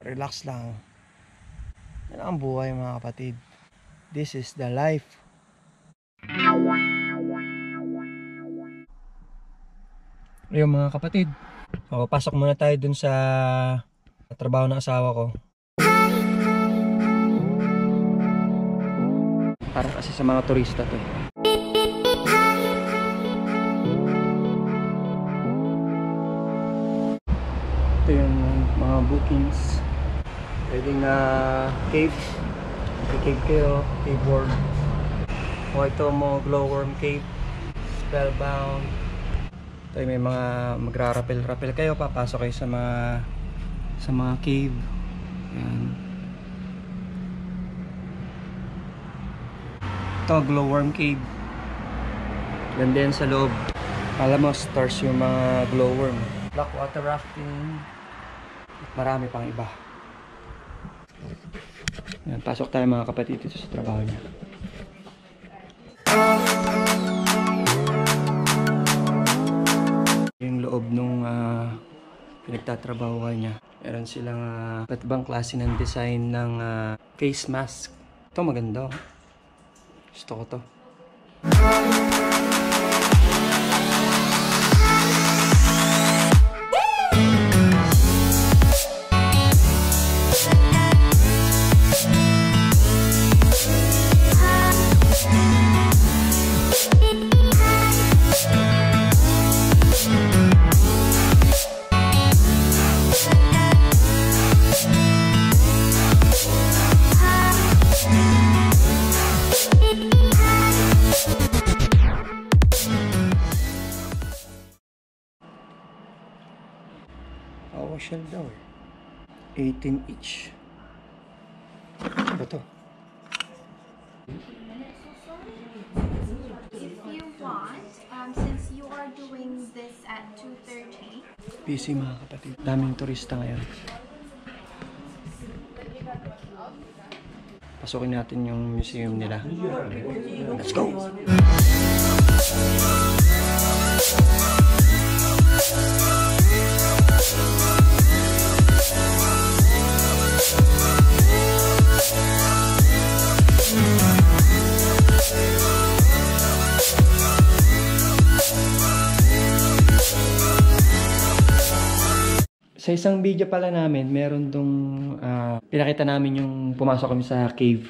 Relax lang. Yan ang buhay mga kapatid. This is the life. Ayun mga kapatid. So, pasok muna tayo dun sa trabaho ng asawa ko. Para kasi sa mga turista to. Ito yung mga bookings. Pwedeng cave. Cave kayo, cave world. O ito mo glowworm cave, spellbound. Ito may mga magra-rappel kayo, papasok kayo sa mga cave. Ayan. Ito glowworm cave. Ganda yan sa loob. Alam mo, stars yung mga glowworm. Black water rafting. Marami pang iba. Ayan, pasok tayo mga kapatid dito sa trabaho niya. Yung loob nung pinagtatrabaho niya. Meron silang iba't ibang klase ng design ng face mask. Ito maganda. Gusto ko to. Shell daw 18 each. Ano to? If you want, since you are doing this at 2:30. Busy mga kapatid. Daming turista ngayon. Pasukin natin yung museum nila. Let's go! Sa isang video pala namin, meron dong pinakita namin yung pumasok kami sa cave.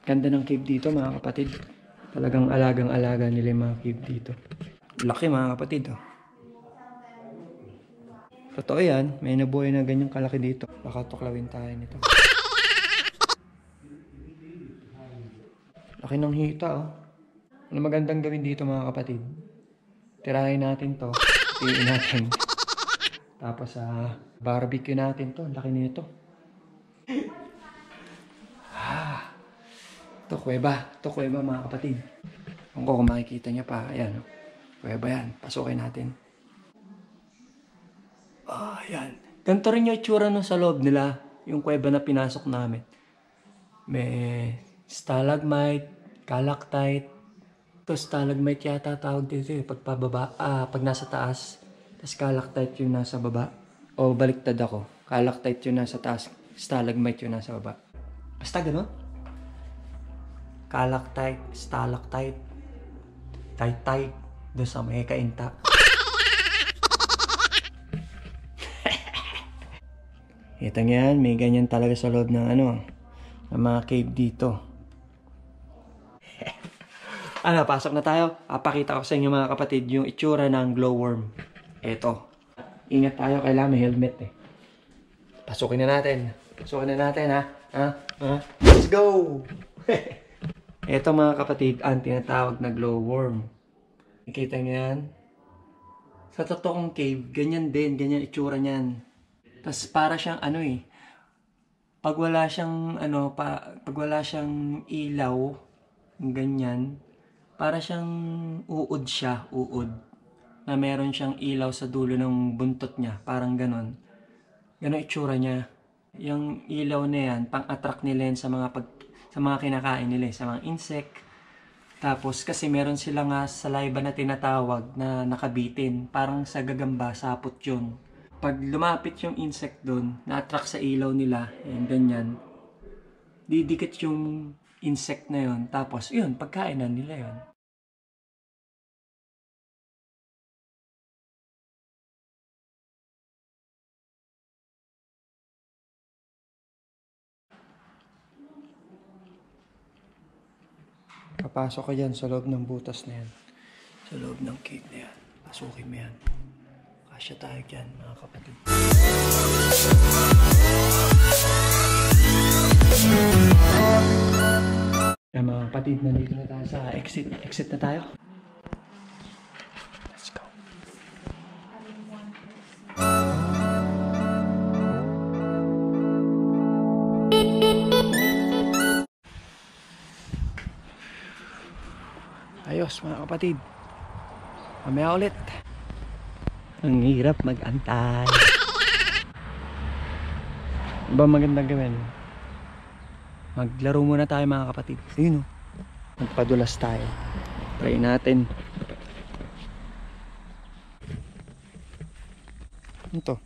Ganda ng cave dito mga kapatid. Talagang alagang-alaga nila yung mga cave dito. Laki mga kapatid. Oh. Totoo yan, may nabuhay na ganyang kalaki dito. Baka tuklawin tayo nito. Laki ng hita oh. Ano magandang gawin dito mga kapatid? Tirahin natin to. Tiin natin. Tapos barbecue natin to. Laki nito. Ito kuweba. Ito kuweba mga kapatid. Kung makikita niya pa. Ayan. Kuweba yan. Pasukin natin. Ayan. Ganito rin yung itsura nun sa loob nila. Yung kuweba na pinasok namin. May stalagmite, stalactite. Ito stalagmite yata tawag dito eh. Pag nasa taas. Tapos stalactite yung nasa baba. O baliktad ako. Stalactite yung nasa taas. Stalagmite yung nasa baba. Basta gano'n. Stalactite. Tight. Doon sa may kainta. Ito yan. May ganyan talaga sa loob ng ng mga cave dito. Pasok na tayo. Papakita ko sa inyo mga kapatid yung itsura ng glowworm. Eto. Ingat tayo, kailangan may helmet eh. Pasukin na natin ha. Let's go! Eto mga kapatid, ang tinatawag na glowworm. Nakita nyo yan? Sa totoong cave, ganyan din, ganyan itsura niyan. Tapos para siyang pag wala siyang ilaw, ganyan, para siyang uod siya, na meron siyang ilaw sa dulo ng buntot niya, parang ganon. Ganon itsura niya. Yung ilaw na yan, pang-attract nila yan sa mga kinakain nila, sa mga insect. Tapos kasi meron sila nga saliva na tinatawag na nakabitin, parang sa gagamba, sapot yun. Pag lumapit yung insect doon, na-attract sa ilaw nila, and ganyan, didikit yung insect na yon, tapos yun, pagkainan nila yon. Papasok ka dyan sa loob ng butas na yan. Sa loob ng cave na yan. Pasukin mo yan. Kasya tayo dyan, mga kapatid. Yan, mga kapatid, nandito na tayo sa exit. Exit na tayo. Let's go. Ayos, mga kapatid. Mamaya ulit. Ang hirap mag-antay. Ano ba magandang gawin? Maglaro muna tayo, mga kapatid. Ayun o. Magpadulas tayo. Try natin. Ito.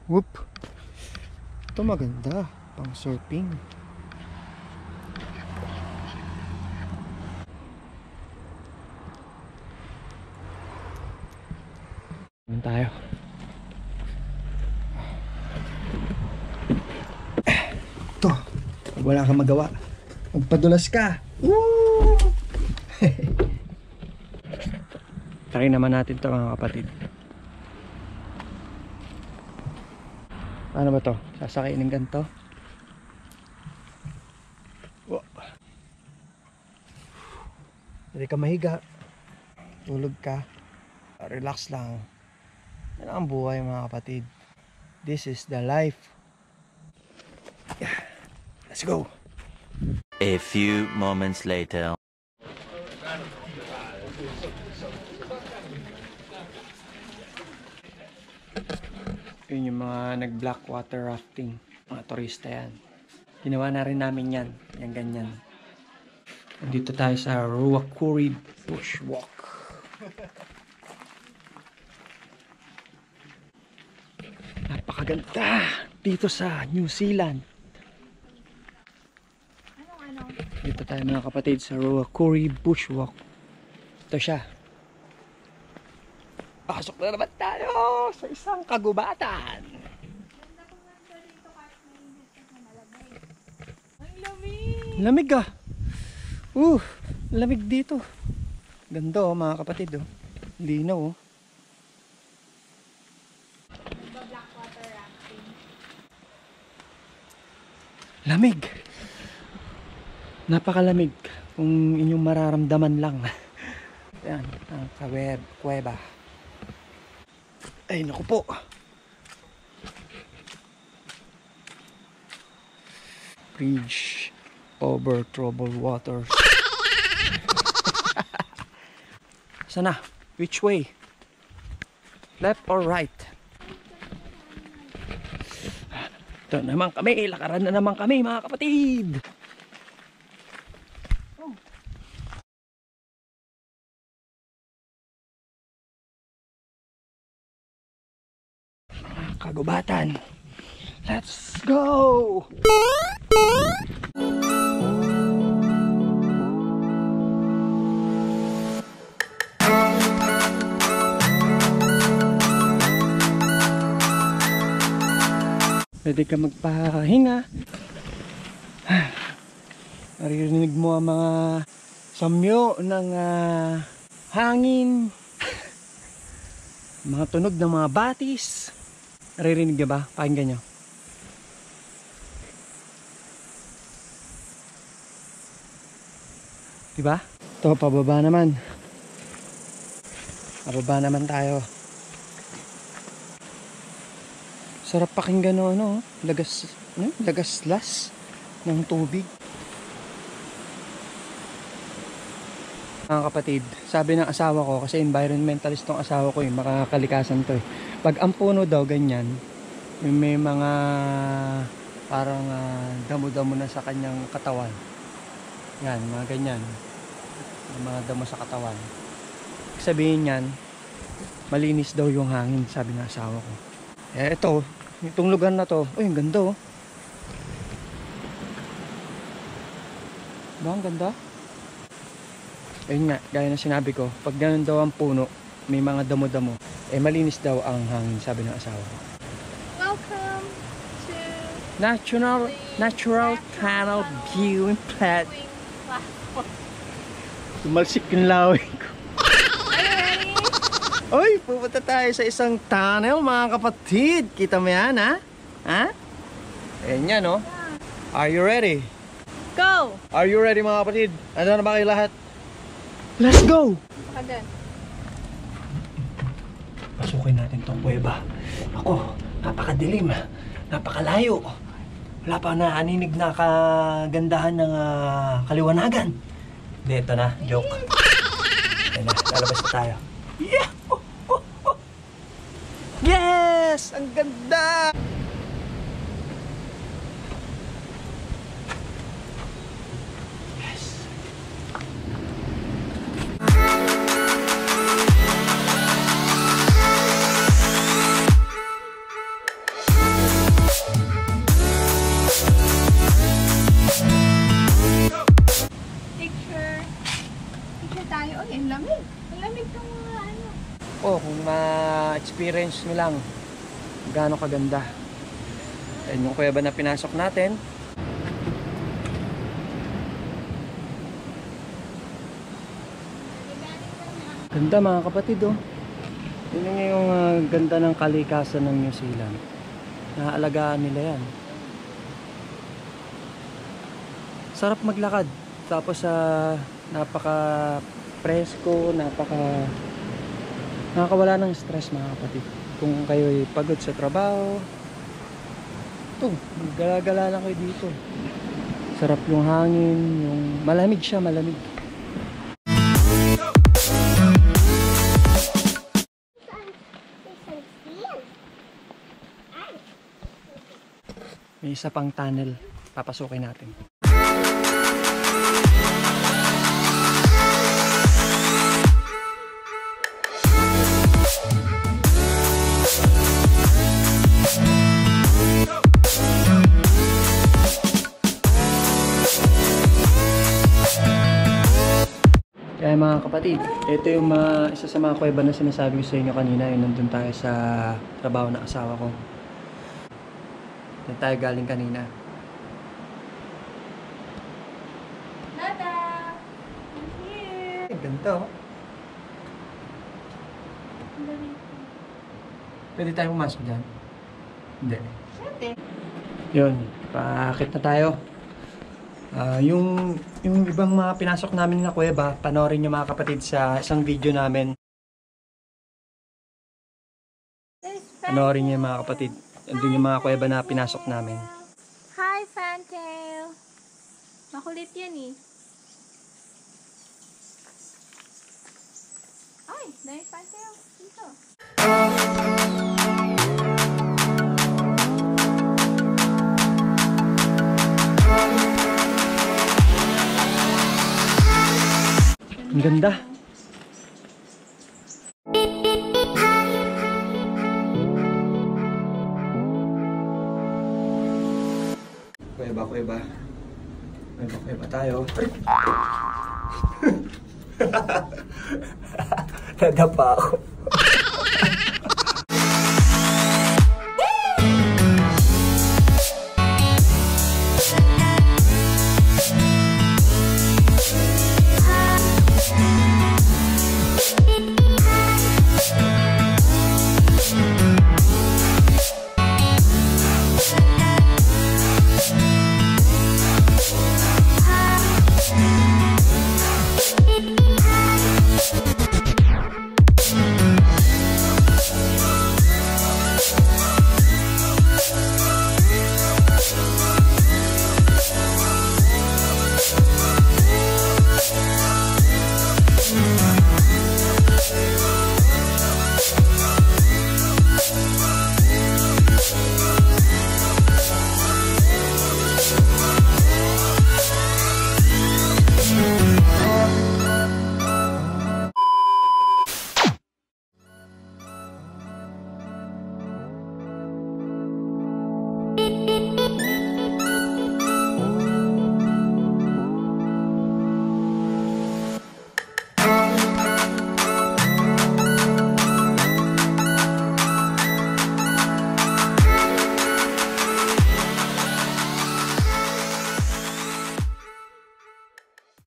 Whoop. Ito maganda. Pang surfing. Tayo. Ito. Wala kang magawa. Magpadulas ka. Woo! Try naman natin ito, mga kapatid. Paano ba to? Sasakainin ganito? Wow. Hindi ka mahiga. Tulog ka. Relax lang. Yan ang buhay, mga kapatid. This is the life. Yeah. Let's go. A few moments later. Yun yung mga nag-black water rafting. Mga turista yan. Ginawa na rin namin yan. Yan ganyan. Dito tayo sa Ruakuri Bushwalk. Napakaganda dito sa New Zealand. Dito tayo, mga kapatid, sa Ruakuri Bushwalk. Ito siya. Pasok na naman tayo sa isang kagubatan. Ang lamig! Lamig ah. Lamig dito. Ganda oh, mga kapatid oh. Linaw oh. Blackwater rafting. Lamig. Napakalamig. Kung inyong mararamdaman lang. Yan, ang kuweba. Ay, naku po. Bridge over troubled waters. Sana? Which way? Left or right? Ito naman kami. Lakaran na naman kami, mga kapatid. Kagubatan. Let's go! Pwede ka magpahinga. Naririnig mo ang mga samyo ng hangin. Mga tunog ng mga batis. Naririnig ka ba? Pakinggan nyo. Diba? Ito, pababa naman. Pababa naman tayo. Sarap pakinggan no, ano, lagaslas ng tubig. Mga kapatid, sabi ng asawa ko, kasi environmentalist tong asawa ko, makakalikasan to eh. Pag ang puno daw ganyan, may mga parang damo-damo na sa kanyang katawan. Yan, mga ganyan. May mga damo sa katawan. Sabihin yan, malinis daw yung hangin, sabi ng asawa ko. Eh ito, itong lugar na to, uy, ang ganda oh. Ba, ang ganda? Ayun nga, gaya na sinabi ko, pag ganun daw ang puno, may mga damo-damo, eh malinis daw ang hangin, sabi ng asawa ko. Welcome to Natural Tunnel Viewing Plat. Viewing platform. Tumalsik yung lawin ko. Are you ready? Oy, pupunta tayo sa isang tunnel, mga kapatid. Kita mo yan, ha? Ha? Ayan yan, no? Are you ready? Go! Are you ready, mga kapatid? Ano na ba kayo lahat? Let's go! Baka dun. Pasukin natin tong kuweba. Ako, napakadilim. Napakalayo. Wala pa naaninig na kagandahan ng kaliwanagan. Hindi, ito na. Joke. Ayan na, lalabas na tayo. Yeah! Yes! Ang ganda! Yes! Picture. Picture tayo. Uy, ang lamig. Ang lamig ng mga ano. Oh, kung ma-experience nyo lang gaano kaganda. Ayan yung kuweba na pinasok natin. Ganda mga kapatid oh. Yun yung ganda ng kalikasan ng New Zealand. Naaalagaan nila yan. Sarap maglakad. Tapos napaka presko, nakakawala ng stress mga kapatid. Kung kayo'y pagod sa trabaho, ito, gala-gala lang kayo dito. Sarap yung hangin, yung malamig siya, malamig. May isa pang tunnel, papasukin natin. Kaya mga kapatid, ito yung isa sa mga kuweba na sinasabi ko sa inyo kanina, yung nandun tayo sa trabaho ng asawa ko. Doon tayo galing kanina. Nada! I'm here! Ay, ganito. Ang lamig. Pwede tayo pumasok dyan? Hindi. Pwede. Yun, paakit na tayo. Yung ibang mga pinasok namin na kuweba, panoorin nyo mga kapatid sa isang video namin. Panoorin nyo mga kapatid. Andun yung mga kuweba na pinasok namin. Hi, Fantail! Makulit yan eh. Ay, dahil Fantail. Dito. Ang ganda. Kuweba. Kuweba tayo. Nadapa ako.